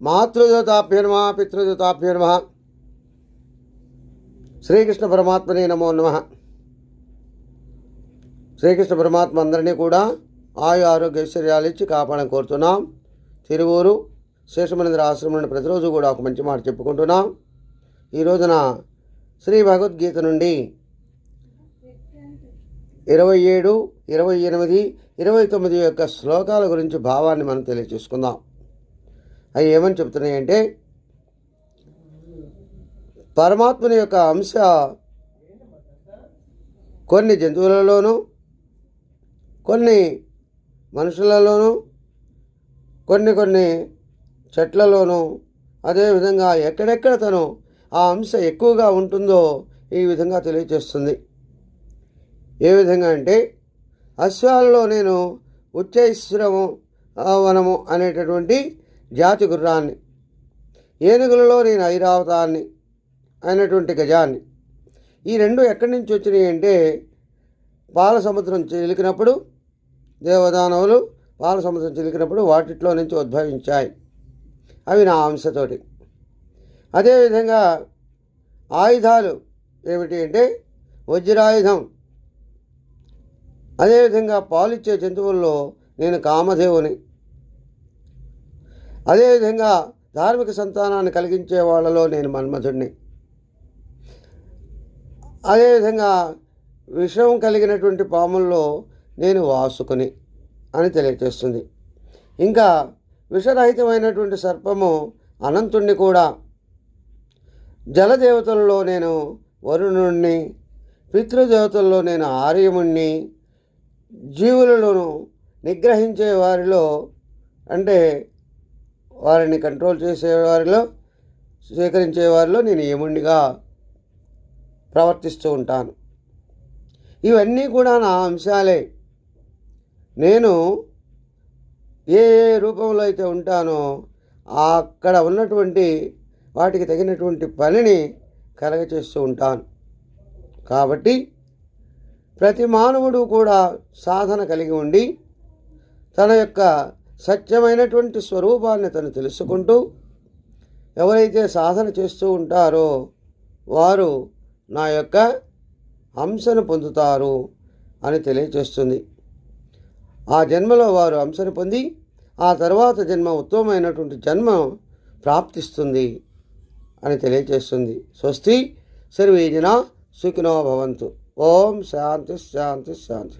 మాతృదేవతాభ్యో నమః, పితృదేవతాభ్యో నమః. శ్రీకృష్ణ పరమాత్మనే నమో నమః. శ్రీకృష్ణ పరమాత్మ అందరినీ కూడా ఆయు ఆరోగ్య ఐశ్వర్యాలు ఇచ్చి కాపాడని కోరుతున్నాం. తిరువూరు శేషమనేంద్ర ఆశ్రమం నుండి ప్రతిరోజు కూడా ఒక మంచి మాట చెప్పుకుంటున్నాం. ఈ రోజున శ్రీ భగవద్గీత నుండి 27, 28, 29 యొక్క శ్లోకాల గురించి భావాన్ని మనం తెలియచేసుకుందాం. అవి ఏమని చెప్తున్నాయంటే, పరమాత్మని యొక్క అంశ కొన్ని జంతువులలోనూ, కొన్ని మనుషులలోనూ, కొన్ని చెట్లలోనూ, అదేవిధంగా ఎక్కడెక్కడ తను ఆ అంశ ఎక్కువగా ఉంటుందో ఈ విధంగా తెలియచేస్తుంది. ఏ విధంగా అంటే, అశ్వాలలో నేను ఉచ్చైశ్రవణము అనేటటువంటి జాతి గుర్రాన్ని, ఏనుగులలో నేను ఐరావతాన్ని అయినటువంటి గజాన్ని. ఈ రెండు ఎక్కడి నుంచి వచ్చినాయి అంటే, పాల సముద్రం చిలికినప్పుడు, దేవదానవులు పాల సముద్రం చిలికినప్పుడు వాటిలో నుంచి ఉద్భవించాయి. అవి నా అంశతోటి. అదేవిధంగా ఆయుధాలు ఏమిటి అంటే, వజ్రాయుధం. అదేవిధంగా పాలిచ్చే జంతువుల్లో నేను కామధేవుని. అదేవిధంగా ధార్మిక సంతానాన్ని కలిగించే వాళ్ళలో నేను మన్మధుడిని. అదేవిధంగా విషం కలిగినటువంటి పాముల్లో నేను వాసుకుని అని తెలియజేస్తుంది. ఇంకా విషరహితమైనటువంటి సర్పము అనంతుణ్ణి కూడా. జలదేవతల్లో నేను వరుణుణ్ణి, పితృదేవతల్లో నేను ఆర్యముణ్ణి, జీవులను నిగ్రహించే వారిలో అంటే వారిని కంట్రోల్ చేసేవారిలో, స్వీకరించే వారిలో నేను యముడిగా ప్రవర్తిస్తూ ఉంటాను. ఇవన్నీ కూడా నా అంశాలే. నేను ఏ రూపంలో అయితే ఉంటానో అక్కడ ఉన్నటువంటి వాటికి తగినటువంటి పనిని కలగచేస్తూ ఉంటాను. కాబట్టి ప్రతి మానవుడు కూడా సాధన కలిగి ఉండి తన యొక్క సత్యమైనటువంటి స్వరూపాన్ని తను తెలుసుకుంటూ, ఎవరైతే సాధన చేస్తూ ఉంటారో వారు నా యొక్క అంశను పొందుతారు అని తెలియచేస్తుంది. ఆ జన్మలో వారు అంశను పొంది ఆ తర్వాత జన్మ ఉత్తమమైనటువంటి జన్మ ప్రాప్తిస్తుంది అని తెలియచేస్తుంది. స్వస్తి. సర్వే జనా సుఖినో భవంతు. ఓం శాంతి శాంతి శాంతి.